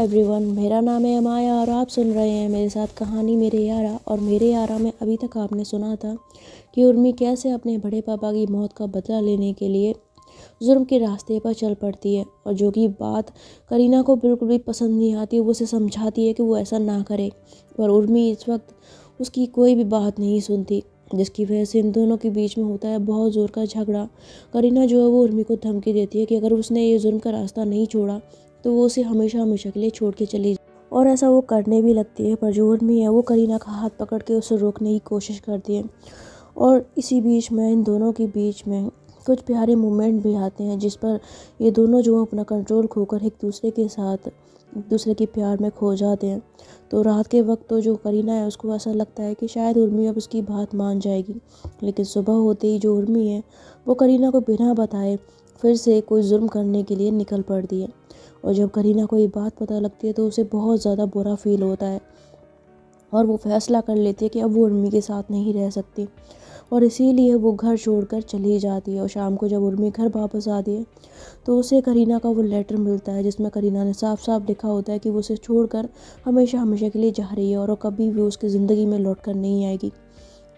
Everyone, मेरा नाम है अमाया और आप सुन रहे हैं मेरे साथ कहानी मेरे यारा। और मेरे यारा में अभी तक आपने सुना था कि उर्मी कैसे अपने बड़े पापा की मौत का बदला लेने के लिए जुर्म के रास्ते पर चल पड़ती है। और जो कि बात करीना को बिल्कुल भी पसंद नहीं आती, वो उसे समझाती है कि वो ऐसा ना करे, पर उर्मी इस वक्त उसकी कोई भी बात नहीं सुनती, जिसकी वजह से इन दोनों के बीच में होता है बहुत ज़ोर का झगड़ा। करीना जो है वो उर्मी को धमकी देती है कि अगर उसने ये जुर्म का रास्ता नहीं छोड़ा तो वो उसे हमेशा हमेशा के लिए छोड़ के चली जाए। और ऐसा वो करने भी लगती है, पर जो उर्मी है वो करीना का हाथ पकड़ के उसे रोकने की कोशिश करती है। और इसी बीच में इन दोनों के बीच में कुछ प्यारे मोमेंट भी आते हैं, जिस पर ये दोनों जो अपना कंट्रोल खोकर एक दूसरे के साथ एक दूसरे के प्यार में खो जाते हैं। तो रात के वक्त तो जो करीना है उसको ऐसा लगता है कि शायद उर्मी अब उसकी बात मान जाएगी, लेकिन सुबह होते ही जो उर्मी है वो करीना को बिना बताए फिर से कोई जुर्म करने के लिए निकल पड़ती है। और जब करीना को ये बात पता लगती है तो उसे बहुत ज़्यादा बुरा फील होता है और वो फैसला कर लेती है कि अब वो उर्मी के साथ नहीं रह सकती, और इसीलिए वो घर छोड़कर चली जाती है। और शाम को जब उर्मी घर वापस आती है तो उसे करीना का वो लेटर मिलता है, जिसमें करीना ने साफ साफ लिखा होता है कि वो उसे छोड़कर हमेशा हमेशा के लिए जा रही है और कभी भी उसकी ज़िंदगी में लौट कर नहीं आएगी।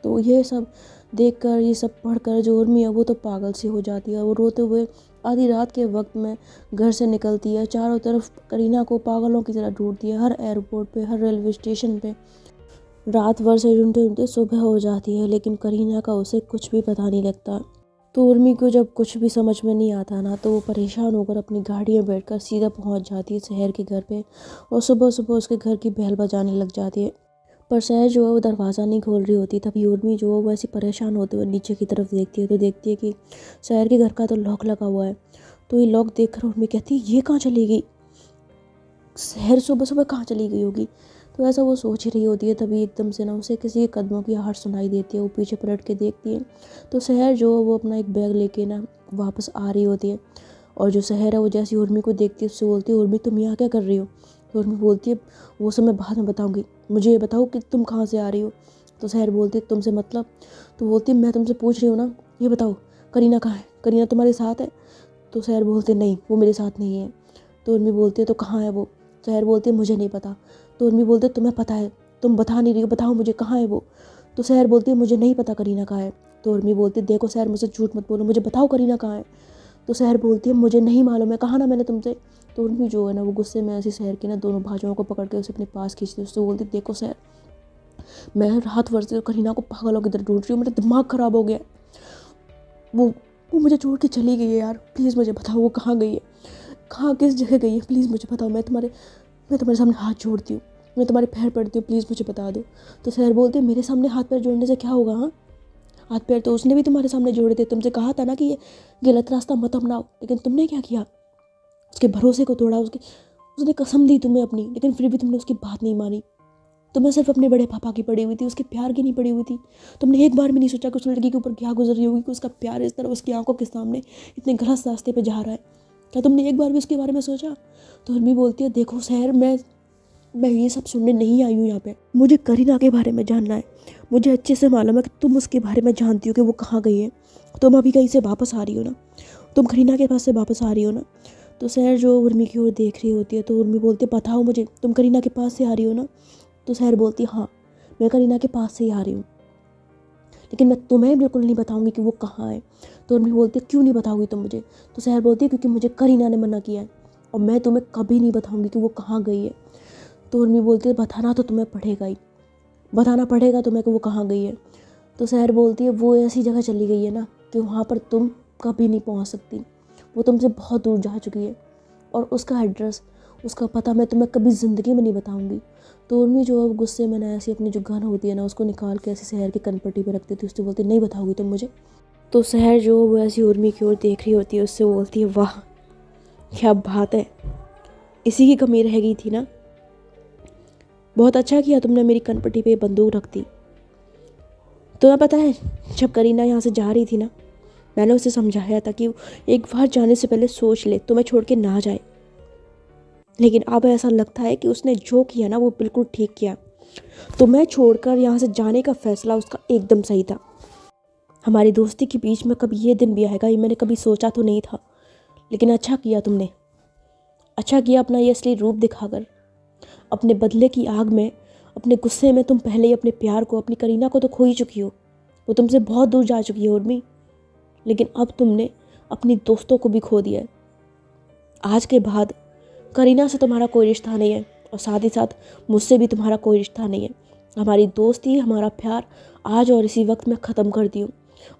तो ये सब देखकर, ये सब पढ़कर जो उर्मी है वो तो पागल सी हो जाती है। वो रोते हुए आधी रात के वक्त में घर से निकलती है, चारों तरफ करीना को पागलों की तरह ढूंढती है, हर एयरपोर्ट पे, हर रेलवे स्टेशन पे। रात भर से ढूंढते ढूंढते सुबह हो जाती है, लेकिन करीना का उसे कुछ भी पता नहीं लगता। तो उर्मी को जब कुछ भी समझ में नहीं आता ना, तो वो परेशान होकर अपनी गाड़ी में बैठकर सीधा पहुंच जाती है शहर के घर पे, और सुबह सुबह उसके घर की बेल बजाने लग जाती है। पर शहर जो है वो दरवाज़ा नहीं खोल रही होती। तभी उर्मी जो है वो ऐसी परेशान होते हुए नीचे की तरफ देखती है, तो देखती है कि शहर के घर का तो लॉक लगा हुआ है। तो ये लॉक देखकर उर्मी कहती है ये कहाँ चली गई, शहर सुबह सुबह कहाँ चली गई होगी। तो ऐसा वो सोच ही रही होती है, तभी एकदम से ना उसे किसी के कदमों की आहट सुनाई देती है। वो पीछे पलट के देखती है तो शहर जो है वो अपना एक बैग लेके ना वापस आ रही होती है। और जो शहर है वो जैसी उर्मी को देखती है उससे बोलती है उर्मी तुम यहाँ क्या कर रही हो। तो उर्मी बोलती है वो सब मैं बाद में बताऊँगी, मुझे ये बताओ कि तुम कहाँ से आ रही हो। तो शहर बोलती है तुमसे मतलब। तो बोलती है मैं तुमसे पूछ रही हूँ ना, ये बताओ करीना कहाँ है, करीना तुम्हारे साथ है। तो शहर बोलते नहीं वो मेरे साथ नहीं है। तो उर्मी बोलती है तो कहाँ है वो। शहर बोलती है मुझे नहीं पता। तो उर्मी बोलती है तुम्हें पता है, तुम बता नहीं रही हो, बताओ मुझे कहाँ है वो। तो शहर बोलती है मुझे नहीं पता करीना कहाँ है। तो उर्मी बोलती है देखो शहर मुझसे झूठ मत बोलो, मुझे बताओ करीना कहाँ है। तो शहर बोलती है मुझे नहीं मालूम है, कहा ना मैंने तुमसे। तो उर्मी जो है ना वो गुस्से में ऐसी शहर के ना दोनों भाइयों को पकड़ के उसे अपने पास खींचती है। उससे बोलती देखो शहर, मैं रात भर से करीना को पागलों की तरह ढूंढ रही हूँ, मेरा दिमाग खराब हो गया। वो मुझे छोड़ के चली गई है यार, प्लीज़ मुझे बताओ वो कहाँ गई है, कहाँ किस जगह गई है, प्लीज़ मुझे बताओ। मैं तुम्हारे सामने हाथ जोड़ती हूँ, मैं तुम्हारे पैर पड़ती हूँ, प्लीज़ मुझे बता दो। तो शहर बोलते मेरे सामने हाथ पैर जोड़ने से क्या होगा। हाँ, हाथ पैर तो उसने भी तुम्हारे सामने जोड़े थे, तुमसे कहा था ना कि ये गलत रास्ता मत अपनाओ, लेकिन तुमने क्या किया, उसके भरोसे को तोड़ा। उसने कसम दी तुम्हें अपनी, लेकिन फिर भी तुमने उसकी बात नहीं मानी। तुम्हें सिर्फ अपने बड़े पापा की पड़ी हुई थी, उसके प्यार की नहीं पड़ी हुई थी। तुमने एक बार भी नहीं सोचा कि उस लड़की के ऊपर क्या गुजर रही होगी, कि उसका प्यार इस तरह उसकी आंखों के सामने इतने गलत रास्ते पे जा रहा है। क्या तुमने एक बार भी उसके बारे में सोचा। तो उर्मी बोलती है देखो शहर, मैं ये सब सुनने नहीं आई हूँ यहाँ पे, मुझे करीना के बारे में जानना है। मुझे अच्छे से मालूम है कि तुम उसके बारे में जानती हो कि वो कहाँ गई है। तुम अभी कहीं से वापस आ रही हो ना, तुम करीना के पास से वापस आ रही हो ना। तो शहर जो उर्मी की ओर देख रही होती है, तो उर्मी बोलती है बताओ मुझे, तुम करीना के पास से आ रही हो ना। तो शहर बोलती है हाँ, मैं करीना के पास से ही आ रही हूँ, लेकिन मैं तुम्हें बिल्कुल नहीं बताऊंगी कि वो कहाँ है। तो उर्मी बोलती है क्यों नहीं बताओगी तुम मुझे। तो शहर बोलती है क्योंकि मुझे करीना ने मना किया है, और मैं तुम्हें कभी नहीं बताऊंगी कि वो कहाँ गई है। तो उर्मी बोलती है बताना तो तुम्हें पड़ेगा ही, बताना पड़ेगा तुम्हें कि वो कहाँ गई है। तो शहर बोलती है वो ऐसी जगह चली गई है ना कि वहाँ पर तुम कभी नहीं पहुँच सकती, वो तुमसे बहुत दूर जा चुकी है, और उसका एड्रेस, उसका पता मैं तुम्हें कभी ज़िंदगी में नहीं बताऊंगी। तो उर्मी जो है गुस्से में ना ऐसी अपनी जो गन होती है ना उसको निकाल के ऐसे शहर की कनपट्टी पे रखती थी, उससे बोलती नहीं बताओगी तुम मुझे। तो शहर जो वो ऐसी उर्मी की ओर देख रही होती है, उससे बोलती है वाह क्या बात है, इसी की कमी रह गई थी ना, बहुत अच्छा किया तुमने मेरी कनपट्टी पे बंदूक रख दी। तुम्हें पता है जब करीना यहाँ से जा रही थी ना, मैंने उसे समझाया था कि एक बार जाने से पहले सोच ले, तुम्हें छोड़ के ना जाए, लेकिन अब ऐसा लगता है कि उसने जो किया ना वो बिल्कुल ठीक किया। तो मैं छोड़कर यहाँ से जाने का फैसला उसका एकदम सही था। हमारी दोस्ती के बीच में कभी ये दिन भी आएगा ये मैंने कभी सोचा तो नहीं था, लेकिन अच्छा किया तुमने, अच्छा किया अपना ये असली रूप दिखाकर अपने बदले की आग में, अपने गुस्से में तुम पहले ही अपने प्यार को, अपनी करीना को तो खो ही चुकी हो। वो तुमसे बहुत दूर जा चुकी है उर्मी। लेकिन अब तुमने अपनी दोस्तों को भी खो दिया है। आज के बाद करीना से तुम्हारा कोई रिश्ता नहीं है और साथ ही साथ मुझसे भी तुम्हारा कोई रिश्ता नहीं है। हमारी दोस्ती, हमारा प्यार आज और इसी वक्त मैं ख़त्म कर दी हूँ।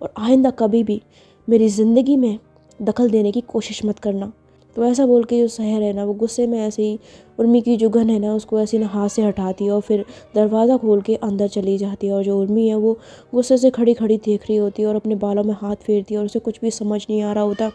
और आइंदा कभी भी मेरी ज़िंदगी में दखल देने की कोशिश मत करना। तो ऐसा बोल के जो सहर है ना, वो गुस्से में ऐसे ही उर्मी की जो गन है ना, उसको ऐसे ना हाथ से हटाती है और फिर दरवाज़ा खोल के अंदर चली जाती है। और जो उर्मी है वो गुस्से से खड़ी खड़ी देख रही होती है और अपने बालों में हाथ फेरती है और उसे कुछ भी समझ नहीं आ रहा होता।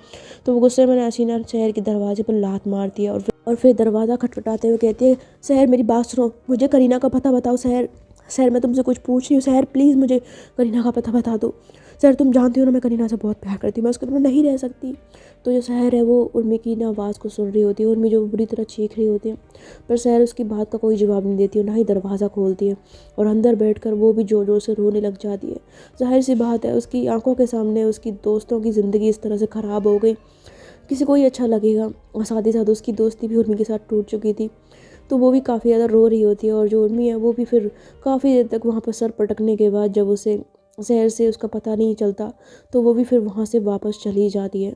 तो वो गुस्से में ऐसी ना शहर के दरवाजे पर लात मारती है और फिर दरवाज़ा खटखटाते हुए कहती है, शहर मेरी बात सुनो, मुझे करीना का पता बताओ। शहर शहर मैं तुमसे कुछ पूछ रही हूँ। शहर प्लीज़ मुझे करीना का पता बता दो। शहर तुम जानती हो ना, मैं करीना से बहुत प्यार करती हूँ, मैं उसके बिना नहीं रह सकती। तो जो शहर है वो उर्मी की ना आवाज़ को सुन रही होती है। उर्मी जो बुरी तरह चीख रही होती है, पर शहर उसकी बात का कोई जवाब नहीं देती है, ना ही दरवाज़ा खोलती है। और अंदर बैठकर वो भी ज़ोर ज़ोर से रोने लग जाती है। ज़ाहिर सी बात है, उसकी आंखों के सामने उसकी दोस्तों की ज़िंदगी इस तरह से ख़राब हो गई, किसी को ही अच्छा लगेगा। और साथ ही साथ उसकी दोस्ती भी उर्मी के साथ टूट चुकी थी। तो वो भी काफ़ी ज़्यादा रो रही होती है। और जो उर्मी है वो भी फिर काफ़ी देर तक वहाँ पर सर पटकने के बाद जब उसे शहर से उसका पता नहीं चलता, तो वो भी फिर वहाँ से वापस चली जाती है।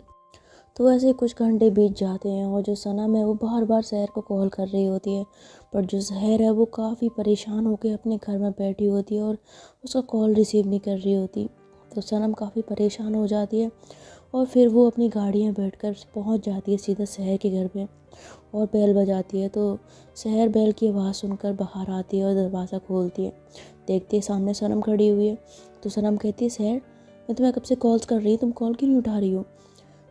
तो ऐसे कुछ घंटे बीत जाते हैं और जो सनम है वो बार बार शहर को कॉल कर रही होती है, पर जो शहर है वो काफ़ी परेशान होकर अपने घर में बैठी होती है और उसका कॉल रिसीव नहीं कर रही होती। तो सनम काफ़ी परेशान हो जाती है और फिर वो अपनी गाड़ी में बैठकर पहुंच जाती है सीधा शहर के घर पे और बेल बजाती है। तो शहर बेल की आवाज़ सुनकर बाहर आती है और दरवाज़ा खोलती है। देखती है सामने सनम खड़ी हुई है। तो सनम कहती है, शहर मैं तुम्हें कब से कॉल्स कर रही हूँ, तुम कॉल क्यों नहीं उठा रही हो।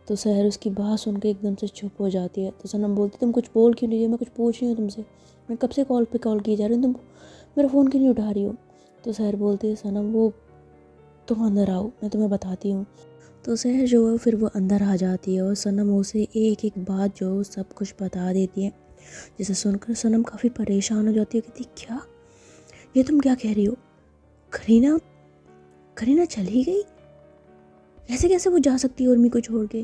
तो शहर उसकी बात सुन के एकदम से चुप हो जाती है। तो सनम बोलती, तुम कुछ बोल क्यों नहीं रही हो, मैं कुछ पूछ रही हूँ तुमसे, मैं कब से कॉल पे कॉल की जा रही हूँ, तुम मेरा फ़ोन क्यों नहीं उठा रही हो। तो शहर बोलती है, सनम वो तुम अंदर आओ, मैं तुम्हें बताती हूँ। तो शहर जो है फिर वो अंदर आ जाती है और सनम उसे एक एक बात जो सब कुछ बता देती है, जिसे सुनकर सनम काफ़ी परेशान हो जाती है। कहती, क्या ये तुम क्या कह रही हो, करीना करीना चली गई, ऐसे कैसे वो जा सकती है उर्मी को छोड़ के।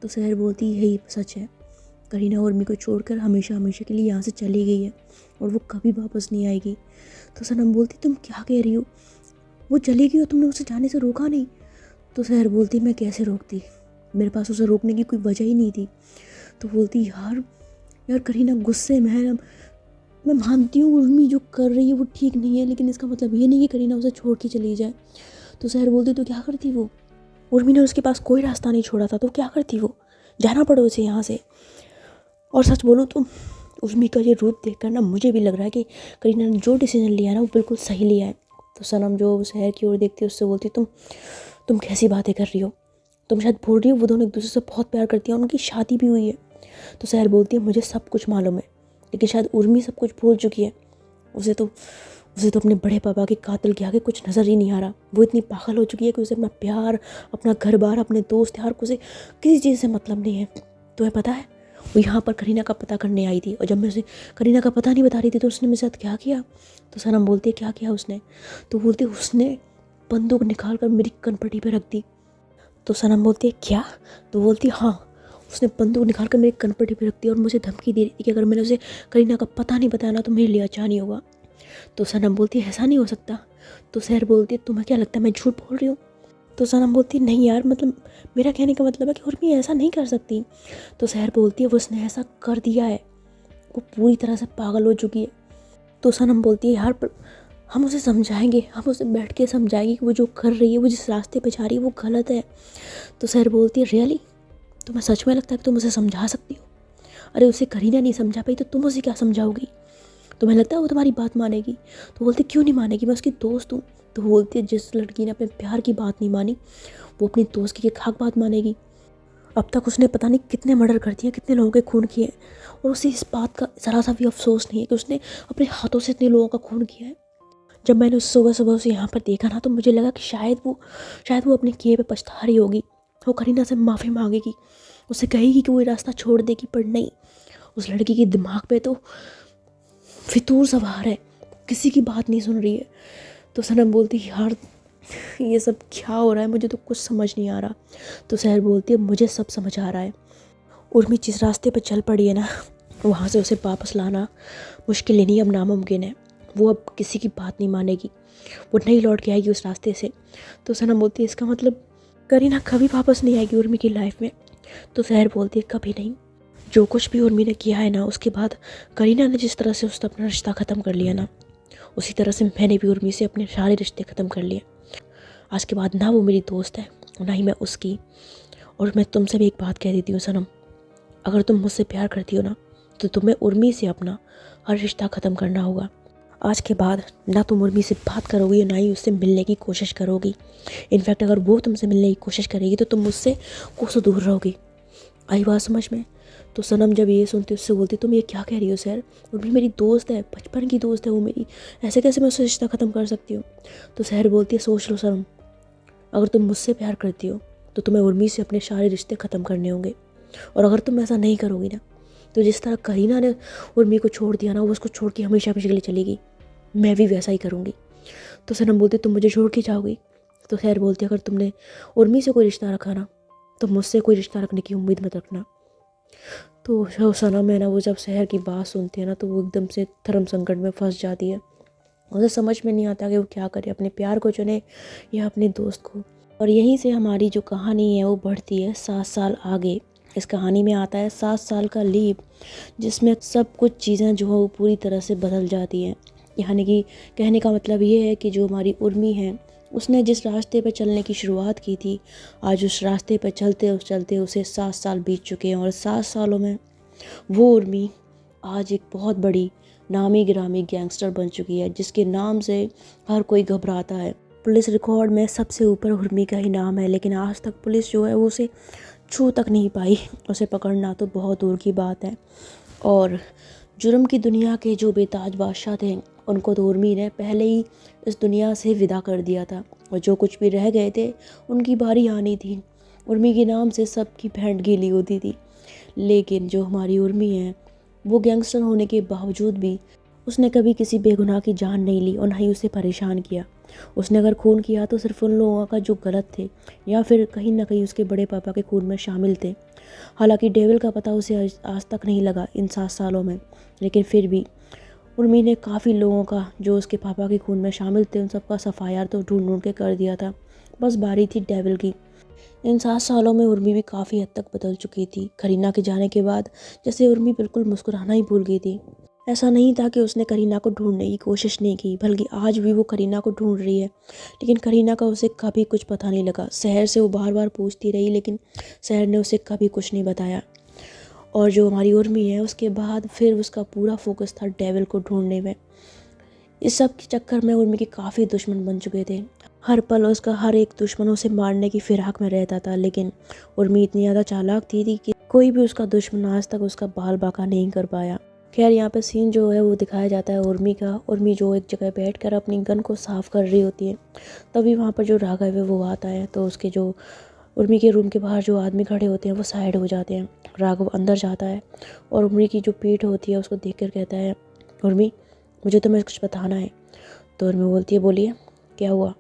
तो शहर बोलती, यही सच है, करीना उर्मी को छोड़कर हमेशा हमेशा के लिए यहाँ से चली गई है और वो कभी वापस नहीं आएगी। तो सनम बोलती, तुम क्या कह रही हो, वो चली गई और तुमने उसे जाने से रोका नहीं। तो शहर बोलती, मैं कैसे रोकती, मेरे पास उसे रोकने की कोई वजह ही नहीं थी। तो बोलती, यार करीना गुस्से में है, मैं मानती हूँ उर्मी जो कर रही है वो ठीक नहीं है, लेकिन इसका मतलब ये नहीं कि करीना उसे छोड़ के चली जाए। तो शहर बोलती, तो क्या करती वो, उर्मी ने उसके पास कोई रास्ता नहीं छोड़ा था, तो क्या करती वो, जाना पड़े उसे यहाँ से। और सच बोलूँ तो उर्मी का ये रूप देखकर ना मुझे भी लग रहा है कि करीना ने जो डिसीजन लिया है ना वो बिल्कुल सही लिया है। तो सनम जो शहर की ओर देखती है उससे बोलती, तुम कैसी बातें कर रही हो, तुम शायद भूल रही हो वो दोनों एक दूसरे से बहुत प्यार करती हैं, उनकी शादी भी हुई है। तो शहर बोलती है, मुझे सब कुछ मालूम है, लेकिन शायद उर्मी सब कुछ भूल चुकी है। उसे तो अपने बड़े पापा के कातिल के आगे कुछ नज़र ही नहीं आ रहा। वो इतनी पागल हो चुकी है कि उसे अपना प्यार, अपना घर बार, अपने दोस्त यार को उसे किसी चीज़ से मतलब नहीं है। तुम्हें पता है वो यहाँ पर करीना का पता करने आई थी और जब मैं उसे करीना का पता नहीं बता रही थी तो उसने मेरे साथ क्या किया। तो सनम बोलती है, क्या किया उसने। तो बोलती, उसने बंदूक निकाल कर मेरी कनपटी पे रख दी। तो सनम बोलती है, क्या। तो बोलती, हाँ, उसने बंदूक निकाल कर मेरी कनपटी पे रख दी और मुझे धमकी दे रही थी कि अगर मैंने उसे करीना का पता नहीं बताया ना तो मेरे लिए अच्छा नहीं होगा। तो सनम बोलती है, ऐसा नहीं हो सकता। तो शहर बोलती है, तुम्हें क्या लगता है मैं झूठ बोल रही हूँ। तो सनम बोलती है, नहीं यार, मतलब मेरा कहने का मतलब है कि उर्मी ऐसा नहीं कर सकती। तो शहर बोलती है, उसने ऐसा कर दिया है, वो पूरी तरह से पागल हो चुकी है। तो सनम बोलती है, यार पर हम उसे समझाएंगे, हम उसे बैठ के समझाएंगे कि वो जो कर रही है, वो जिस रास्ते पे जा रही है वो गलत है। तो शहर बोलती है, रियली, तुम्हें सच में लगता है कि तुम उसे समझा सकती हो। अरे उसे करीना नहीं समझा पाई तो तुम उसे क्या समझाओगी, तुम्हें लगता है वो तुम्हारी बात मानेगी। तो बोलती, क्यों नहीं मानेगी, मैं उसकी दोस्त हूँ। तो बोलती है, जिस लड़की ने अपने प्यार की बात नहीं मानी वो अपनी दोस्त की खाक बात मानेगी। अब तक उसने पता नहीं कितने मर्डर कर दिए, कितने लोगों के खून किए और उसे इस बात का ज़रा सा भी अफसोस नहीं है कि उसने अपने हाथों से इतने लोगों का खून किया है। जब मैंने उस सुबह सुबह उसे यहाँ पर देखा ना तो मुझे लगा कि शायद वो अपने किए पे पछता रही होगी। वो करीना से माफ़ी मांगेगी, उसे कहेगी कि वो ये रास्ता छोड़ देगी, पर नहीं, उस लड़की के दिमाग पे तो फितूर सवार है, किसी की बात नहीं सुन रही है। तो सनम बोलती, यार ये सब क्या हो रहा है, मुझे तो कुछ समझ नहीं आ रहा। तो शहर बोलती है, मुझे सब समझ आ रहा है। उर्मी जिस रास्ते पर चल पड़ी है ना वहाँ से उसे वापस लाना मुश्किल ही नहीं, अब नामुमकिन है। वो अब किसी की बात नहीं मानेगी, वो नहीं लौट के आएगी उस रास्ते से। तो सनम बोलती है इसका मतलब करीना कभी वापस नहीं आएगी उर्मी की लाइफ में। तो सहर बोलती है कभी नहीं। जो कुछ भी उर्मी ने किया है ना, उसके बाद करीना ने जिस तरह से उससे अपना रिश्ता ख़त्म कर लिया ना, उसी तरह से मैंने भी उर्मी से अपने सारे रिश्ते ख़त्म कर लिए। आज के बाद ना वो मेरी दोस्त है, ना ही मैं उसकी। और मैं तुमसे भी एक बात कह देती हूँ सनम, अगर तुम मुझसे प्यार करती हो ना, तो तुम्हें उर्मी से अपना हर रिश्ता ख़त्म करना होगा। आज के बाद ना तुम उर्मी से बात करोगी, ना ही उससे मिलने की कोशिश करोगी। इनफैक्ट अगर वो तुमसे मिलने की कोशिश करेगी तो तुम मुझसे कोसों दूर रहोगी। आई बात समझ में? तो सनम जब ये सुनती उससे बोलती तुम ये क्या कह रही हो सर, उर्मी मेरी दोस्त है, बचपन की दोस्त है वो मेरी, ऐसे कैसे मैं उससे रिश्ता ख़त्म कर सकती हूँ। तो सहर बोलती है सोच लो सनम, अगर तुम मुझसे प्यार करती हो तो तुम्हें उर्मी से अपने सारे रिश्ते ख़त्म करने होंगे। और अगर तुम ऐसा नहीं करोगी ना, तो जिस तरह करीना ने उर्मी को छोड़ दिया ना, वो उसको छोड़ के हमेशा हमेशा के लिए चली गई, मैं भी वैसा ही करूँगी। तो सनम बोलती तुम मुझे छोड़ के जाओगी। तो खैर बोलती अगर तुमने उर्मी से कोई रिश्ता रखा ना, तो मुझसे कोई रिश्ता रखने की उम्मीद मत रखना। तो जो सनम है ना, वो जब शहर की बात सुनती है ना, तो वो एकदम से धर्म संकट में फंस जाती है। उसे समझ में नहीं आता कि वो क्या करे, अपने प्यार को चुने या अपने दोस्त को। और यहीं से हमारी जो कहानी है वो बढ़ती है 7 साल आगे। इस कहानी में आता है 7 साल का लीप, जिसमें सब कुछ चीज़ें जो है वो पूरी तरह से बदल जाती हैं। यानी कि कहने का मतलब ये है कि जो हमारी उर्मी है, उसने जिस रास्ते पर चलने की शुरुआत की थी, आज उस रास्ते पर चलते चलते उसे 7 साल बीत चुके हैं। और 7 सालों में वो उर्मी आज एक बहुत बड़ी नामी गिरामी गैंगस्टर बन चुकी है, जिसके नाम से हर कोई घबराता है। पुलिस रिकॉर्ड में सबसे ऊपर उर्मी का ही नाम है, लेकिन आज तक पुलिस जो है वो उसे छू तक नहीं पाई। उसे पकड़ना तो बहुत दूर की बात है। और जुर्म की दुनिया के जो बेताज बादशाह थे, उनको तो उर्मी ने पहले ही इस दुनिया से विदा कर दिया था। और जो कुछ भी रह गए थे, उनकी बारी आनी थी। उर्मी के नाम से सबकी भेंट गीली होती थी। लेकिन जो हमारी उर्मी है, वो गैंगस्टर होने के बावजूद भी उसने कभी किसी बेगुनाह की जान नहीं ली और ना ही उसे परेशान किया। उसने अगर खून किया तो सिर्फ उन लोगों का जो गलत थे, या फिर कहीं ना कहीं उसके बड़े पापा के खून में शामिल थे। हालांकि डेविल का पता उसे आज तक नहीं लगा इन 7 सालों में, लेकिन फिर भी उर्मी ने काफ़ी लोगों का जो उसके पापा के खून में शामिल थे, उन सबका सफाया तो ढूंढ ढूंढ के कर दिया था। बस बारी थी डेविल की। इन 7 सालों में उर्मी भी काफ़ी हद तक बदल चुकी थी। करीना के जाने के बाद जैसे उर्मी बिल्कुल मुस्कुराना ही भूल गई थी। ऐसा नहीं था कि उसने करीना को ढूंढने की कोशिश नहीं की, बल्कि आज भी वो करीना को ढूंढ रही है। लेकिन करीना का उसे कभी कुछ पता नहीं लगा। शहर से वो बार बार पूछती रही, लेकिन शहर ने उसे कभी कुछ नहीं बताया। और जो हमारी उर्मी है, उसके बाद फिर उसका पूरा फोकस था डेविल को ढूंढने में। इस सब के चक्कर में उर्मी के काफ़ी दुश्मन बन चुके थे। हर पल उसका हर एक दुश्मन उसे मारने की फिराक में रहता था। लेकिन उर्मी इतनी ज़्यादा चालाक थी कि कोई भी उसका दुश्मन आज तक उसका बाल बाका नहीं कर पाया। खैर यहाँ पे सीन जो है वो दिखाया जाता है उर्मी का। उर्मी जो एक जगह बैठकर अपनी गन को साफ़ कर रही होती है, तभी वहाँ पर जो राघव है वो आता है। तो उसके जो उर्मी के रूम के बाहर जो आदमी खड़े होते हैं वो साइड हो जाते हैं। राघव अंदर जाता है और उर्मी की जो पीठ होती है उसको देख कर कहता है, उर्मी मुझे तुम्हें कुछ बताना है। तो उर्मी बोलती है बोलिए क्या हुआ।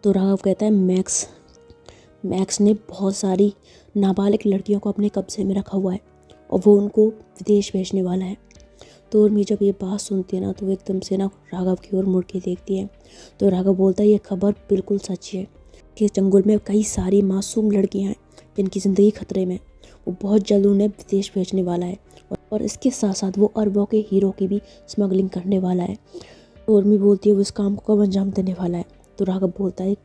तो राघव कहता है मैक्स ने बहुत सारी नाबालिग लड़कियों को अपने कब्जे में रखा हुआ है और वो उनको विदेश भेजने वाला है। तो उर्मी जब ये बात सुनती है ना, तो वो एकदम से ना राघव की ओर मुड़ के देखती है। तो राघव बोलता है ये खबर बिल्कुल सच है कि चंगुल में कई सारी मासूम लड़कियां हैं जिनकी ज़िंदगी खतरे में। वो बहुत जल्द उन्हें विदेश भेजने वाला है और इसके साथ साथ वो अरबों के हीरो की भी स्मगलिंग करने वाला है। तो उर्मी बोलती है वो इस काम को कब अंजाम देने वाला है। तो राघव बोलता है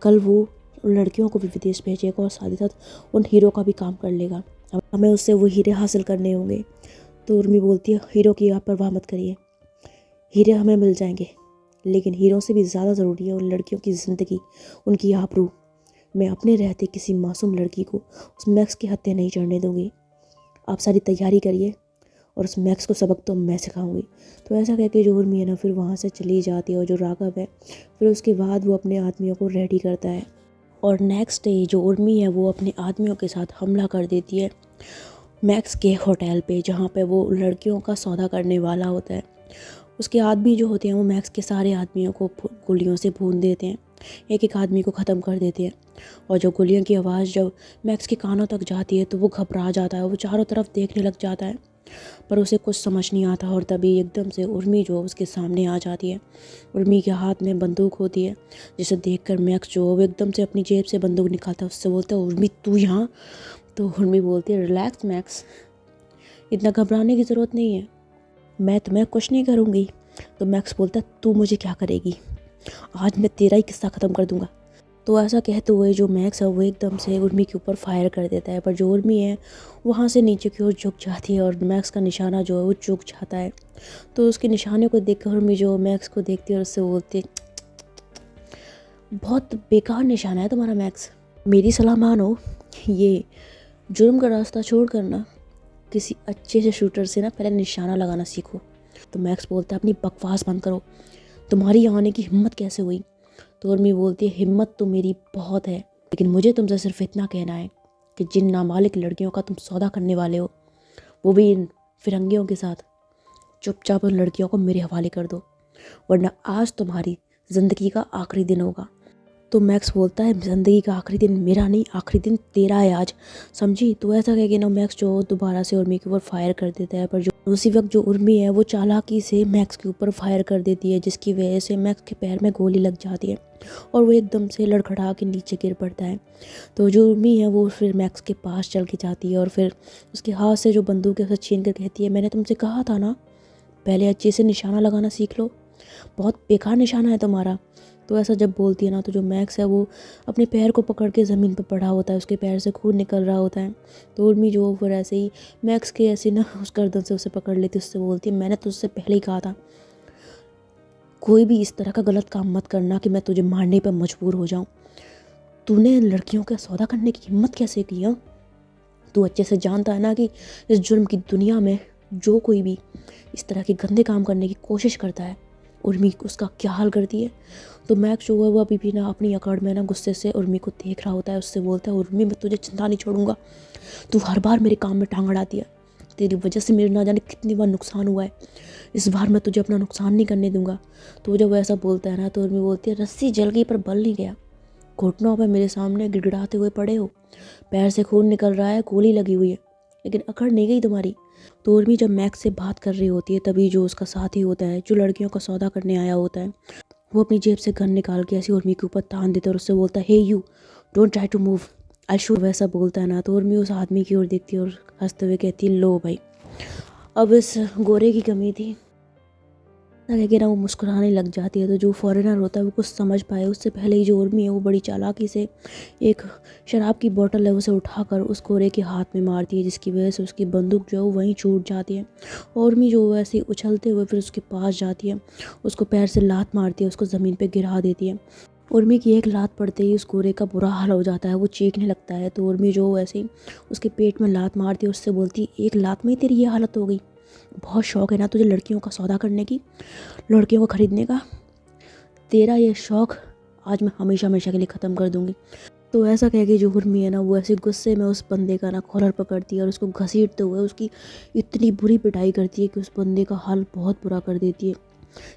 कल वो उन लड़कियों को भी विदेश भेजेगा और साथ ही साथ उन हीरो का भी काम कर लेगा। हमें उससे वो हीरे हासिल करने होंगे। तो उर्मी बोलती है हीरो की आप परवाह मत करिए, हीरे हमें मिल जाएंगे, लेकिन हीरो से भी ज़्यादा ज़रूरी है उन लड़कियों की ज़िंदगी, उनकी आबरू। मैं अपने रहते किसी मासूम लड़की को उस मैक्स के हत्या नहीं चढ़ने दूँगी। आप सारी तैयारी करिए और उस मैक्स को सबक तो मैं सिखाऊंगी। तो ऐसा कह के जो उर्मी है ना फिर वहाँ से चली जाती है। और जो राघव है फिर उसके बाद वो अपने आदमियों को रेडी करता है और नेक्स्ट डे जो उर्मी है वो अपने आदमियों के साथ हमला कर देती है मैक्स के होटल पे, जहाँ पे वो लड़कियों का सौदा करने वाला होता है। उसके आदमी जो होते हैं वो मैक्स के सारे आदमियों को गोलियों से भून देते हैं, एक एक आदमी को ख़त्म कर देते हैं। और जो गोलियों की आवाज़ जब मैक्स के कानों तक जाती है तो वो घबरा जाता है, वो चारों तरफ देखने लग जाता है। पर उसे कुछ समझ नहीं आता। और तभी एकदम से उर्मी जो उसके सामने आ जाती है। उर्मी के हाथ में बंदूक होती है, जिसे देखकर मैक्स जो वो एकदम से अपनी जेब से बंदूक निकालता है। उससे बोलता है, उर्मी तू यहाँ? तो उर्मी बोलती है, रिलैक्स मैक्स, इतना घबराने की ज़रूरत नहीं है, मैं तुम्हें कुछ नहीं करूँगी। तो मैक्स बोलता है, तू मुझे क्या करेगी? आज मैं तेरा ही किस्सा ख़त्म कर दूँगा। तो ऐसा कहते हुए जो मैक्स है वो एकदम से उर्मी के ऊपर फायर कर देता है। पर जो उर्मी है वहाँ से नीचे की ओर झुक जाती है और मैक्स का निशाना जो है वो चूक जाता है। तो उसके निशाने को देखकर उर्मी जो मैक्स को देखती है और उससे बोलती है, बहुत बेकार निशाना है तुम्हारा मैक्स, मेरी सलाह मानो, ये जुर्म का रास्ता छोड़ कर ना किसी अच्छे से शूटर से ना पहले निशाना लगाना सीखो। तो मैक्स बोलता है, अपनी बकवास बंद करो, तुम्हारी यहाँ आने की हिम्मत कैसे हुई? तो उर्मी बोलती है, हिम्मत तो मेरी बहुत है, लेकिन मुझे तुमसे सिर्फ इतना कहना है कि जिन नाबालिग लड़कियों का तुम सौदा करने वाले हो, वो भी इन फिरंगियों के साथ, चुपचाप उन लड़कियों को मेरे हवाले कर दो, वरना आज तुम्हारी ज़िंदगी का आखिरी दिन होगा। तो मैक्स बोलता है, ज़िंदगी का आखिरी दिन मेरा नहीं, आखिरी दिन तेरा है आज, समझी? तो ऐसा कह के ना मैक्स जो दोबारा से उर्मी के ऊपर फायर कर देता है। पर जो उसी वक्त जो उर्मी है वो चालाकी से मैक्स के ऊपर फायर कर देती है, जिसकी वजह से मैक्स के पैर में गोली लग जाती है और वो एकदम से लड़खड़ा के नीचे गिर पड़ता है। तो जो उर्मी है वो फिर मैक्स के पास चल के जाती है और फिर उसके हाथ से जो बंदूक है उसे छीन कर कहती है, मैंने तुमसे कहा था ना, पहले अच्छे से निशाना लगाना सीख लो, बहुत बेकार निशाना है तुम्हारा। तो ऐसा जब बोलती है ना तो जो मैक्स है वो अपने पैर को पकड़ के ज़मीन पर पड़ा होता है, उसके पैर से खून निकल रहा होता है। तो उर्मी जो फिर ऐसे ही मैक्स के ऐसे ना उस गर्दन से उसे पकड़ लेती, उससे बोलती है, मैंने तुझसे पहले ही कहा था कोई भी इस तरह का गलत काम मत करना कि मैं तुझे मारने पर मजबूर हो जाऊं। तूने लड़कियों का सौदा करने की हिम्मत कैसे की? हाँ, तू अच्छे से जानता है ना कि इस जुर्म की दुनिया में जो कोई भी इस तरह के गंदे काम करने की कोशिश करता है, उर्मी उसका क्या हाल करती है। तो मैक्स जो है वो अभी भी ना अपनी अकड़ में ना गुस्से से उर्मी को देख रहा होता है। उससे बोलता है, उर्मी मैं तुझे चिंता नहीं छोड़ूंगा, तू हर बार मेरे काम में टांग अड़ाती है, तेरी वजह से मेरे ना जाने कितनी बार नुकसान हुआ है, इस बार मैं तुझे अपना नुकसान नहीं करने दूंगा। तो जब वो ऐसा बोलता है ना तो उर्मी बोलती है, रस्सी जल गई पर बल नहीं गया, घुटनों पर मेरे सामने गिड़गिड़ाते हुए पड़े हो, पैर से खून निकल रहा है, गोली लगी हुई है, लेकिन अकड़ नहीं गई तुम्हारी। तो उर्मी जब मैक्स से बात कर रही होती है तभी जो उसका साथी होता है, जो लड़कियों का सौदा करने आया होता है, वो अपनी जेब से गन निकाल के ऐसी उर्मी के ऊपर तान देता है और उससे बोलता है, hey you don't try to move, I shoot. वैसा बोलता है ना तो उर्मी उस आदमी की ओर देखती है और हंसते हुए कहती है, लो भाई, अब इस गोरे की कमी थी ना। वो मुस्कुराने लग जाती है। तो जो फॉरेनर होता है वो कुछ समझ पाए उससे पहले ही जो उर्मी है वो बड़ी चालाकी से एक शराब की बोतल है उसे उठाकर उस गोरे के हाथ में मारती है, जिसकी वजह से उसकी बंदूक जो है वहीं छूट जाती है। और उर्मी जो वैसे उछलते हुए फिर उसके पास जाती है, उसको पैर से लात मारती है, उसको ज़मीन पर गिरा देती है। उर्मी की एक लात पड़ते ही उस गोरे का बुरा हाल हो जाता है, वो चीखने लगता है। तो उर्मी जो वैसे ही उसके पेट में लात मारती है, उससे बोलती है, एक लात में ही तेरी ये हालत हो गई? बहुत शौक़ है ना तुझे लड़कियों का सौदा करने की, लड़कियों को ख़रीदने का, तेरा ये शौक़ आज मैं हमेशा हमेशा के लिए ख़त्म कर दूँगी। तो ऐसा कह के जो उर्मी है ना वो ऐसे गुस्से में उस बंदे का ना कॉलर पकड़ती है और उसको घसीटते हुए उसकी इतनी बुरी पिटाई करती है कि उस बंदे का हाल बहुत बुरा कर देती है।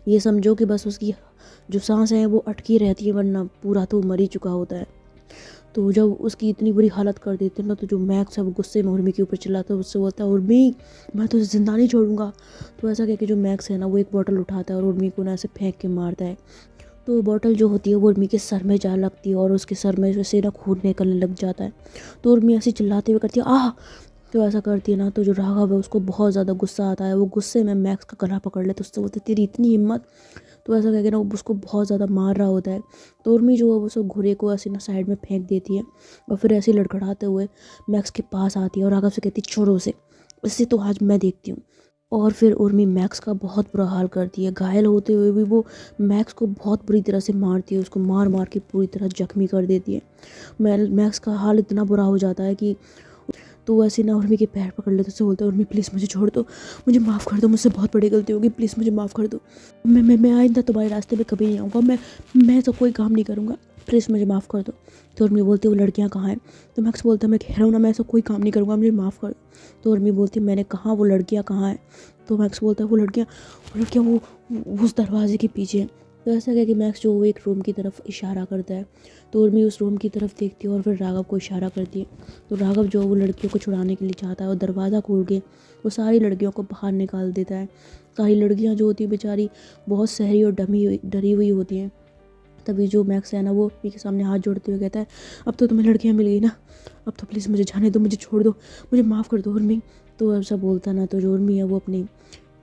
ये समझो कि बस उसकी जो सांसें हैं वो अटकी रहती है, वरना पूरा तो मर ही चुका होता है। तो जब उसकी इतनी बुरी हालत कर देते हैं ना तो जो मैक्स है वो गुस्से में उर्मी के ऊपर चिल्लाता है, उससे बोलता है, उर्मी मैं तुझे जिंदा नहीं छोड़ूंगा। तो ऐसा कह के जो मैक्स है ना वो एक बोतल उठाता है और उर्मी को ना ऐसे फेंक के मारता है। तो बोतल जो होती है वो उर्मी के सर में जा लगती है और उसके सर में से ना खून निकलने लग जाता है। तो उर्मी ऐसे चिल्लाते हुए करती है, आह। तो ऐसा करती है ना तो जो राघव है उसको बहुत ज़्यादा गुस्सा आता है, वो गुस्से में मैक्स का गला पकड़ लेते, उससे बोलते, तेरी इतनी हिम्मत। तो ऐसा कह के ना वो उसको बहुत ज़्यादा मार रहा होता है। तो उर्मी जो है वो सब घोड़े को ऐसे ना साइड में फेंक देती है और फिर ऐसे लड़खड़ाते हुए मैक्स के पास आती है और राघव से कहती है, छोड़ो उसे, इससे तो आज मैं देखती हूँ। और फिर उर्मी मैक्स का बहुत बुरा हाल करती है, घायल होते हुए भी वो मैक्स को बहुत बुरी तरह से मारती है, उसको मार मार के पूरी तरह जख्मी कर देती है। मैक्स का हाल इतना बुरा हो जाता है कि तो वो ऐसे ना उर्मी के पैर पकड़ लेते, उससे बोलते, उर्मी प्लीज़ मुझे छोड़ दो, मुझे माफ़ कर दो, मुझसे बहुत बड़ी गलती होगी, प्लीज़ मुझे माफ़ कर दो, मैं आइंदा तुम्हारे रास्ते में कभी नहीं आऊँगा, मैं तो कोई काम नहीं करूँगा, प्लीज़ मुझे माफ़ कर दो। तो उर्मी बोलती है, वो लड़कियाँ कहाँ हैं? तो मैक्स बोलता है, मैं कह रहा हूँ ना मैं ऐसा कोई काम नहीं करूँगा, मुझे माफ़ कर दो। तो उर्मी बोलती है, मैंने कहा वो लड़कियाँ कहाँ हैं? तो मैक्स बोलता है, वो लड़कियाँ वो उस दरवाजे के पीछे हैं। तो ऐसा क्या कि मैक्स जो वो एक रूम की तरफ इशारा करता है, तो उर्मी उस रूम की तरफ देखती है और फिर राघव को इशारा करती है। तो राघव जो वो लड़कियों को छुड़ाने के लिए चाहता है और दरवाज़ा खोल के वो सारी लड़कियों को बाहर निकाल देता है। सारी लड़कियां जो होती हैं बेचारी बहुत सहरी और डरी हुई होती हैं। तभी जो मैक्स है ना वो उर्मी के सामने हाथ जोड़ते हुए कहता है, अब तो तुम्हें लड़कियां मिल गई ना, अब तो प्लीज़ मुझे जाने दो, मुझे छोड़ दो, मुझे माफ़ कर दो उर्मी। तो ऐसा बोलता ना, तो जो उर्मी है वो अपनी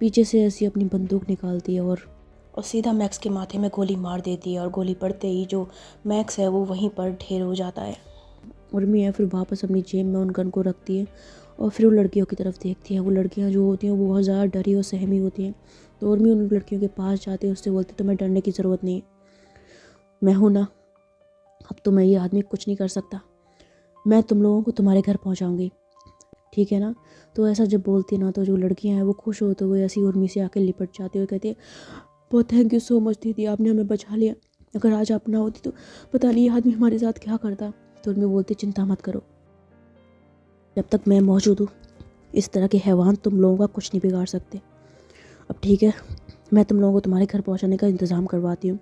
पीछे से ऐसी अपनी बंदूक निकालती है और सीधा मैक्स के माथे में गोली मार देती है। और गोली पड़ते ही जो मैक्स है वो वहीं पर ढेर हो जाता है। उर्मी है फिर वापस अपनी जेब में उन गन को रखती है और फिर वो लड़कियों की तरफ देखती है। वो लड़कियां जो होती हैं वो बहुत ज़्यादा डरी और सहमी होती हैं। तो उर्मी उन लड़कियों के पास जाती है, उससे बोलती है तुम्हें डरने की ज़रूरत नहीं है, मैं हूँ ना, अब तो मैं ये आदमी कुछ नहीं कर सकता, मैं तुम लोगों को तुम्हारे घर पहुँचाऊँगी, ठीक है ना। तो ऐसा जब बोलती है ना तो जो लड़कियां हैं वो खुश होते हुए ऐसी उर्मी से आके लिपट जाती है और कहती है, बहुत थैंक यू सो मच दीदी, आपने हमें बचा लिया, अगर आज आप ना होती तो पता नहीं ये आदमी हमारे साथ क्या करता। तो उर्मी बोलती चिंता मत करो, जब तक मैं मौजूद हूँ इस तरह के हैवान तुम लोगों का कुछ नहीं बिगाड़ सकते। अब ठीक है, मैं तुम लोगों को तुम्हारे घर पहुंचाने का इंतज़ाम करवाती हूँ।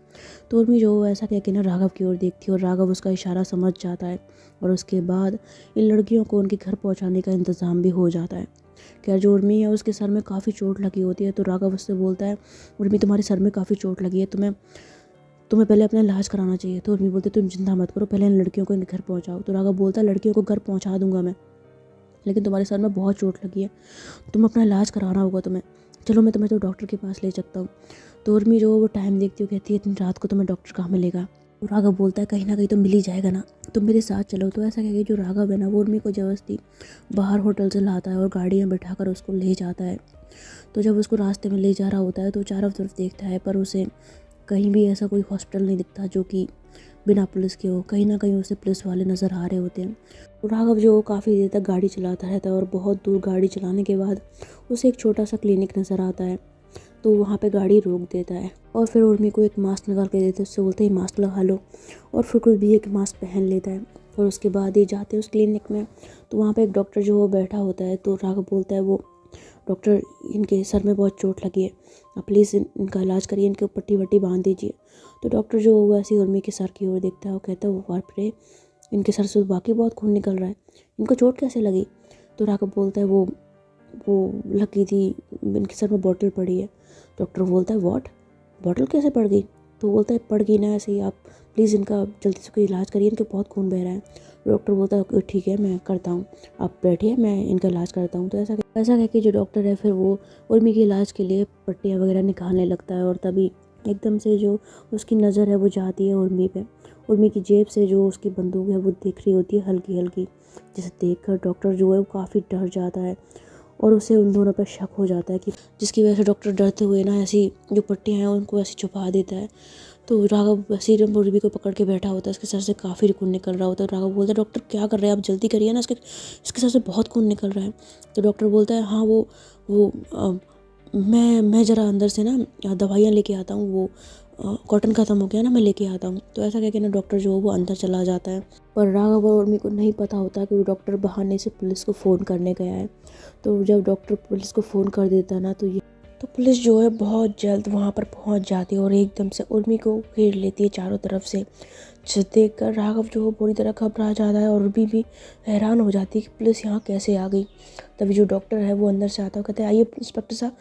तो उर्मी जो ऐसा कह के ना राघव की ओर देखती है और राघव उसका इशारा समझ जाता है और उसके बाद इन लड़कियों को उनके घर पहुंचाने का इंतज़ाम भी हो जाता है। खैर जो उर्मी है उसके सर में काफ़ी चोट लगी होती है। तो राघव उससे बोलता है, उर्मी तुम्हारे सर में काफ़ी चोट लगी है, तुम्हें पहले अपना इलाज कराना चाहिए। तो उर्मी बोलती तुम चिंता मत करो, पहले इन लड़कियों को इनके घर पहुँचाओ। तो राघव बोलता है लड़कियों को घर पहुँचा दूंगा मैं, लेकिन तुम्हारे सर में बहुत चोट लगी है, तुम अपना इलाज कराना होगा तुम्हें, चलो मैं तुम्हें तो डॉक्टर के पास ले सकता हूँ। तो उर्मी जो वो टाइम देखती है, कहती है इतनी रात को तुम्हें डॉक्टर कहाँ मिलेगा। तो राघव बोलता है कहीं ना कहीं तो मिल ही जाएगा ना, तुम मेरे साथ चलो। तो ऐसा कह के जो राघव है ना वो उर्मी को जबरदस्ती बाहर होटल से लाता है और गाड़ी में बैठा कर उसको ले जाता है। तो जब उसको रास्ते में ले जा रहा होता है तो चारों तरफ देखता है पर उसे कहीं भी ऐसा कोई हॉस्पिटल नहीं दिखता जो कि बिना पुलिस के हो। कहीं ना कहीं उसे पुलिस वाले नज़र आ रहे होते हैं। तो राघव जो काफ़ी देर तक गाड़ी चलाता रहता है और बहुत दूर गाड़ी चलाने के बाद उसे एक छोटा सा क्लिनिक नज़र आता है। तो वहाँ पे गाड़ी रोक देता है और फिर उर्मी को एक मास्क निकाल के देते हैं, उससे बोलते ही मास्क लगा लो, और फिर खुद भी एक मास्क पहन लेता है। और उसके बाद ये जाते हैं उस क्लिनिक में। तो वहाँ पे एक डॉक्टर जो वो बैठा होता है। तो राघव बोलता है, वो डॉक्टर इनके सर में बहुत चोट लगी है, आप प्लीज़ इनका इलाज करिए, इनके पट्टी वट्टी बांध दीजिए। तो डॉक्टर जो वो ऐसी उर्मी के सर की ओर देखता है और कहता है वो बाप रे, इनके सर से बाकी बहुत खून निकल रहा है, इनको चोट कैसे लगी। तो राघव बोलता है वो लगी थी, इनके सर में बॉटल पड़ी है। डॉक्टर बोलता है व्हाट, बॉटल कैसे पड़ गई। तो बोलता है पड़ गई ना ऐसे ही, आप प्लीज़ इनका जल्दी से कोई इलाज करिए, इनके बहुत खून बह रहा है। डॉक्टर बोलता है ठीक है मैं करता हूँ, आप बैठिए मैं इनका इलाज करता हूँ। तो ऐसा कह के जो डॉक्टर है फिर वो उर्मी के इलाज के लिए पट्टियाँ वगैरह निकालने लगता है। और तभी एकदम से जो उसकी नज़र है वो जाती है उर्मी पे। उर्मी की जेब से जो उसकी बंदूक है वो दिख रही होती है हल्की हल्की, जिसे देखकर डॉक्टर जो है वो काफ़ी डर जाता है और उसे उन दोनों पर शक हो जाता है कि जिसकी वजह से डॉक्टर डरते हुए ना ऐसी जो पट्टियाँ हैं उनको ऐसे छुपा देता है। तो राघव वैसे उर्मी को पकड़ के बैठा होता है, इसके सर से काफ़ी खून निकल रहा होता है। राघव बोलता है डॉक्टर क्या कर रहे हैं आप, जल्दी करिए ना, इसके सर से बहुत खून निकल रहा है। तो डॉक्टर बोलता है हाँ वो मैं ज़रा अंदर से ना दवाइयाँ लेके आता हूँ, वो कॉटन ख़त्म हो गया ना, मैं लेके आता हूँ। तो ऐसा कह के ना डॉक्टर जो है वो अंदर चला जाता है। पर राघव और उर्मी को नहीं पता होता कि वो डॉक्टर बहाने से पुलिस को फ़ोन करने गया है। तो जब डॉक्टर पुलिस को फ़ोन कर देता है ना तो पुलिस जो है बहुत जल्द वहाँ पर पहुँच जाती है और एकदम से उर्मी को घेर लेती है चारों तरफ से। जिसे देखकर राघव जो है पूरी तरह घबरा जाता है और उर्मी भी हैरान हो जाती है कि पुलिस यहाँ कैसे आ गई। तभी जो डॉक्टर है वो अंदर से आता है, कहते हैं आइए इंस्पेक्टर साहब,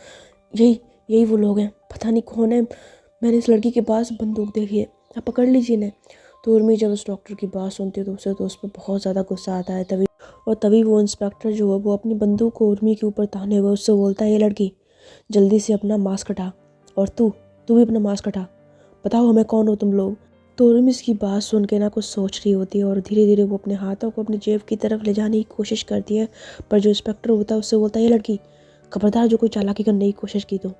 यही वो लोग हैं, पता नहीं कौन है, मैंने इस लड़की के पास बंदूक देखी है, आप पकड़ लीजिए इन्हें। तो उर्मी जब उस डॉक्टर की बात सुनती है तो उसे तो उस पर बहुत ज़्यादा गुस्सा आता है। तभी वो इंस्पेक्टर जो है वो अपनी बंदूक को उर्मी के ऊपर ताने हुए उससे बोलता है, ये लड़की जल्दी से अपना मास्क हटा, और तू भी अपना मास्क हटा, बताओ हमें कौन हो तुम लोग। तो उर्मी इसकी बात सुन के ना कुछ सोच रही होती है और धीरे धीरे वो अपने हाथों को अपनी जेब की तरफ ले जाने की कोशिश करती है। पर जो इंस्पेक्टर होता है उससे बोलता है, ये लड़की खबरदार, जो कोई चालाकी करने की कोशिश की तो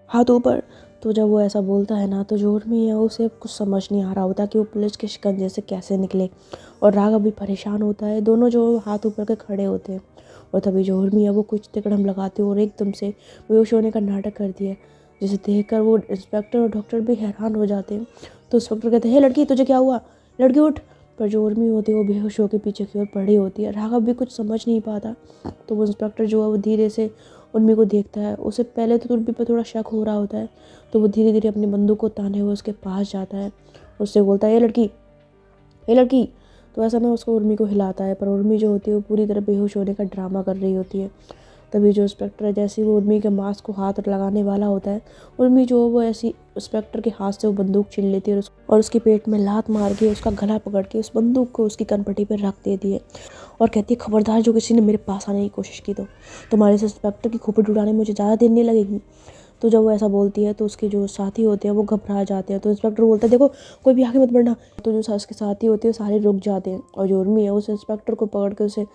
हाथ ऊपर। तो जब वो ऐसा बोलता है ना तो जो उर्मी है उसे कुछ समझ नहीं आ रहा होता कि वो पुलिस के शिकंजे से कैसे निकले। और राघव भी परेशान होता है, दोनों जो हाथ ऊपर के खड़े होते हैं। और तभी जो उर्मी है वो कुछ तिकड़म लगाते और एकदम से बेहोश होने का नाटक करती है, जिसे देखकर वो इंस्पेक्टर और डॉक्टर भी हैरान हो जाते हैं। तो इंस्पेक्टर कहते हैं, हे लड़की तुझे क्या हुआ, लड़की उठ। पर जो उर्मी होती है वो बेहोश होकर पीछे की ओर पड़ी होती है। राघव भी कुछ समझ नहीं पाता। तो वो इंस्पेक्टर जो है वो धीरे से उर्मी को देखता है। उसे पहले तो उर्मी पर थोड़ा शक हो रहा होता है, तो वो धीरे धीरे अपनी बंदूक को ताने हुए उसके पास जाता है। उससे बोलता है, ये लड़की, ये लड़की। तो ऐसा ना उसको उर्मी को हिलाता है, पर उर्मी जो होती है वो पूरी तरह बेहोश होने का ड्रामा कर रही होती है। तभी जो इंस्पेक्टर है, जैसे ही वो उर्मी के मास्क को हाथ लगाने वाला होता है, उर्मी जो वो ऐसी इंस्पेक्टर के हाथ से वो बंदूक छीन लेती है और उसके पेट में लात मार के उसका गला पकड़ के उस बंदूक को उसकी कनपट्टी पर रख देती है और कहती है, खबरदार जो किसी ने मेरे पास आने की कोशिश की तो तुम्हारे से इंस्पेक्टर की खोपड़ी उड़ाने में मुझे ज़्यादा देर नहीं लगेगी। तो जब वो ऐसा बोलती है तो उसके जो साथी होते हैं वो घबरा जाते हैं। तो इंस्पेक्टर बोलता है, देखो कोई भी आगे मत बढ़ना। तो जो उसके साथी होते हैं सारे रुक जाते हैं और जो उर्मी है उस इंस्पेक्टर को पकड़ के उसे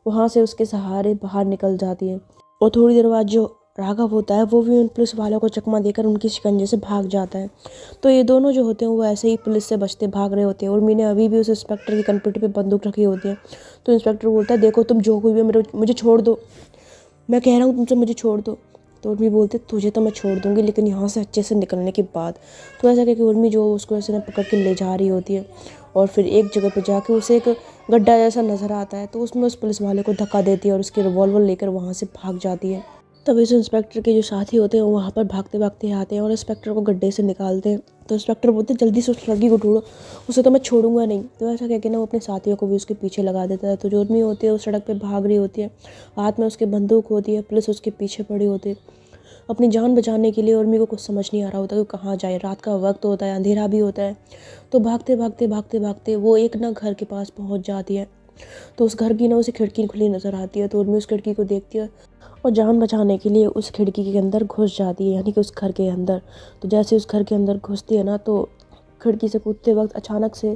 वहाँ से उसके सहारे बाहर निकल जाती है। और थोड़ी देर बाद जो राघव होता है वो भी उन पुलिस वालों को चकमा देकर उनकी शिकंजे से भाग जाता है। तो ये दोनों जो होते हैं वो ऐसे ही पुलिस से बचते भाग रहे होते हैं। उर्मी ने अभी भी उस इंस्पेक्टर की कनपट्टी पे बंदूक रखी होती है। तो इंस्पेक्टर बोलता है, देखो तुम जो कोई भी मुझे छोड़ दो, मैं कह रहा हूँ तुमसे, मुझे छोड़ दो। तो उर्मी बोलते, तुझे तो मैं छोड़ दूंगी लेकिन यहाँ से अच्छे से निकलने के बाद। तो ऐसा कह के उर्मी जो उसको ऐसे ना पकड़ के ले जा रही होती है और फिर एक जगह पे जाके उसे एक गड्ढा जैसा नज़र आता है, तो उसमें उस पुलिस वाले को धक्का देती है और उसकी रिवॉल्वर लेकर वहाँ से भाग जाती है। तभी उस इंस्पेक्टर के जो साथी होते हैं वो वहाँ पर भागते भागते आते हैं और इंस्पेक्टर को गड्ढे से निकालते हैं। तो इंस्पेक्टर बोलते हैं, जल्दी से उस लड़की को ढूंढो, उसे तो मैं छोड़ूंगा नहीं। तो ऐसा कह के ना वो अपने साथियों को भी उसके पीछे लगा देता है। तो जो उर्मी होती है उस सड़क पे भाग रही होती है, हाथ में उसके बंदूक होती है, पुलिस उसके पीछे पड़ी होती है अपनी जान बचाने के लिए। उर्मी को कुछ समझ नहीं आ रहा होता कि कहाँ जाए, रात का वक्त होता है, अंधेरा भी होता है। तो भागते भागते भागते भागते वो एक ना घर के पास पहुँच जाती है। तो उस घर की ना उसे खिड़की खुली नज़र आती है। तो उर्मी उस खिड़की को देखती है और जान बचाने के लिए उस खिड़की के अंदर घुस जाती है, यानी कि उस घर के अंदर। तो जैसे उस घर के अंदर घुसती है ना, तो खिड़की से कूदते वक्त अचानक से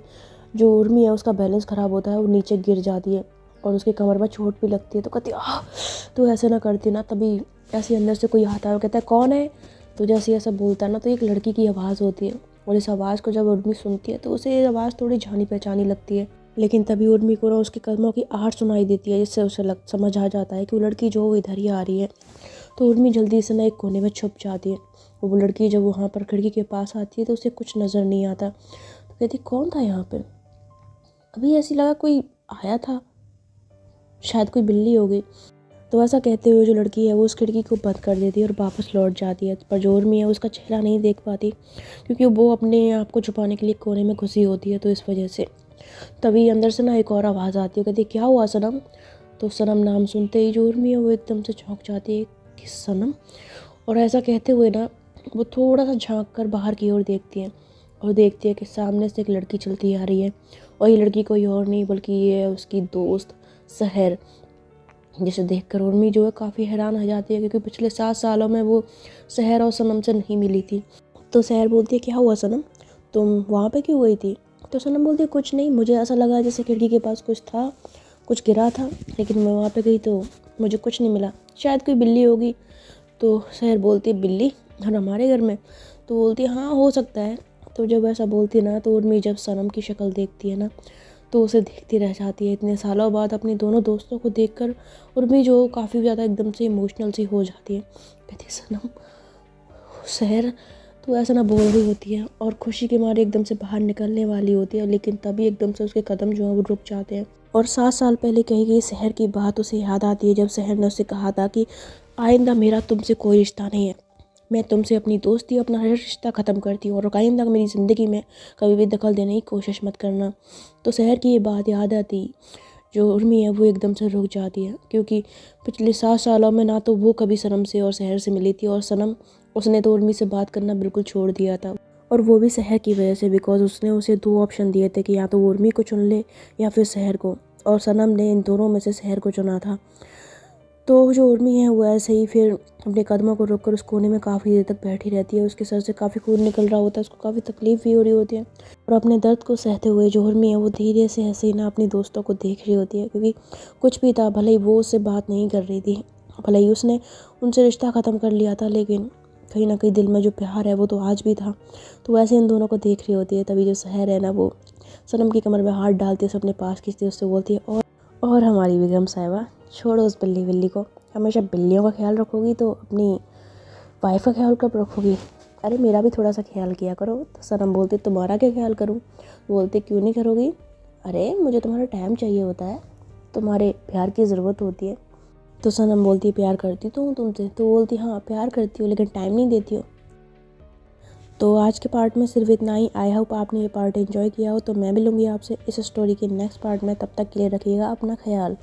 जो उर्मी है उसका बैलेंस ख़राब होता है, वो नीचे गिर जाती है और उसके कमर में चोट भी लगती है। तो कहती है, आह। तो ऐसे ना करती ना, तभी ऐसे अंदर से कोई आता है, वो कहता है, कौन है। तो जैसे ऐसा बोलता है ना, तो एक लड़की की आवाज़ होती है और इस आवाज़ को जब उर्मी सुनती है तो उसे ये आवाज़ थोड़ी जानी पहचानी लगती है। लेकिन तभी उर्मी को ना उसके कदमों की आहट सुनाई देती है, जिससे उसे समझ आ जाता है कि वो लड़की जो वो इधर ही आ रही है। तो उर्मी जल्दी से ना एक कोने में छुप जाती है। वो लड़की जब वहाँ पर खिड़की के पास आती है तो उसे कुछ नज़र नहीं आता। तो कहती, कौन था यहाँ पे, अभी ऐसी लगा कोई आया था, शायद कोई बिल्ली हो गई। तो ऐसा कहते हुए जो लड़की है वो उस खिड़की को बंद कर देती है और वापस लौट जाती है। पर जो उर्मी है उसका चेहरा नहीं देख पाती, क्योंकि वो अपने आप को छुपाने के लिए कोने में घुसी होती है। तो इस वजह से तभी अंदर से ना एक और आवाज़ आती है, कहती, क्या हुआ सनम। तो सनम नाम सुनते ही जो उर्मी है वो एकदम से चौंक जाती है कि सनम। और ऐसा कहते हुए ना वो थोड़ा सा झांक कर बाहर की ओर देखती है और देखती है कि सामने से एक लड़की चलती आ रही है। और ये लड़की कोई और नहीं बल्कि ये है उसकी दोस्त सहर, जिसे देखकर उर्मी जो है काफ़ी हैरान हो जाती है, क्योंकि पिछले 7 सालों में वो सहर और सनम से नहीं मिली थी। तो सहर बोलती है, क्या हुआ सनम, तुम वहाँ पे क्यों गई थी। तो सनम बोलती है, कुछ नहीं, मुझे ऐसा लगा जैसे खिड़की के पास कुछ था, कुछ गिरा था, लेकिन मैं वहाँ पे गई तो मुझे कुछ नहीं मिला, शायद कोई बिल्ली होगी। तो सहर बोलती है, बिल्ली और हमारे घर में। तो बोलती है, हाँ हो सकता है। तो जब ऐसा बोलती है ना, तो उर्मी जब सनम की शक्ल देखती है ना, तो उसे देखती रह जाती है। इतने सालों बाद अपने दोनों दोस्तों को देखकर उर्मी जो काफ़ी ज़्यादा एकदम से इमोशनल सी हो जाती है। कहती, सनम, सहर। तो ऐसा ना बोल रही होती है और खुशी के मारे एकदम से बाहर निकलने वाली होती है, लेकिन तभी एकदम से उसके कदम जो है वो रुक जाते हैं। और 7 साल पहले कही गई सहर की बात उसे याद आती है, जब सहर ने उससे कहा था कि आइंदा मेरा तुमसे कोई रिश्ता नहीं है, मैं तुमसे अपनी दोस्ती अपना हर रिश्ता ख़त्म करती हूँ और आइंदा मेरी ज़िंदगी में कभी भी दखल देने की कोशिश मत करना। तो सहर की ये बात याद आती, जो उर्मी है वो एकदम से रुक जाती है, क्योंकि पिछले 7 सालों में ना तो वो कभी सनम से और सहर से मिली थी, और सनम उसने तो उर्मी से बात करना बिल्कुल छोड़ दिया था, और वो भी सहर की वजह से, बिकॉज उसने उसे 2 ऑप्शन दिए थे कि या तो वो उर्मी को चुन ले या फिर सहर को, और सनम ने इन दोनों में से सहर को चुना था। तो जो उर्मी है वो ऐसे ही फिर अपने कदमों को रोककर उस कोने में काफ़ी देर तक बैठी रहती है। उसके सर से काफ़ी खून निकल रहा होता है, उसको काफ़ी तकलीफ भी हो रही होती है, और अपने दर्द को सहते हुए जो उर्मी है वो धीरे से ऐसे ही ना अपनी दोस्तों को देख रही होती है, क्योंकि कुछ भी था, भले ही वो उससे बात नहीं कर रही थी, भले ही उसने उनसे रिश्ता ख़त्म कर लिया था, लेकिन कहीं ना कहीं दिल में जो प्यार है वो तो आज भी था। तो वैसे इन दोनों को देख रही होती है। तभी जो सहर है ना वो सनम की कमर में हाथ डालती है, उसे अपने पास खींचती है, उससे बोलती है, और हमारी बेगम साहिबा, छोड़ो उस बिल्ली को, हमेशा बिल्लियों का ख्याल रखोगी तो अपनी वाइफ का ख्याल कब रखोगी, अरे मेरा भी थोड़ा सा ख्याल किया करो। तो सनम बोलती, तुम्हारा क्या ख्याल करूँ। बोलते, क्यों नहीं करोगी, अरे मुझे तुम्हारा टाइम चाहिए होता है, तुम्हारे प्यार की ज़रूरत होती है। तो सनम बोलती है प्यार करती तो हूँ तुमसे। तो बोलती हाँ प्यार करती हो लेकिन टाइम नहीं देती हो। तो आज के पार्ट में सिर्फ इतना ही। आई होप आपने ये पार्ट एंजॉय किया हो। तो मैं मिलूँगी आपसे इस स्टोरी के नेक्स्ट पार्ट में। तब तक के लिए रखिएगा अपना ख्याल।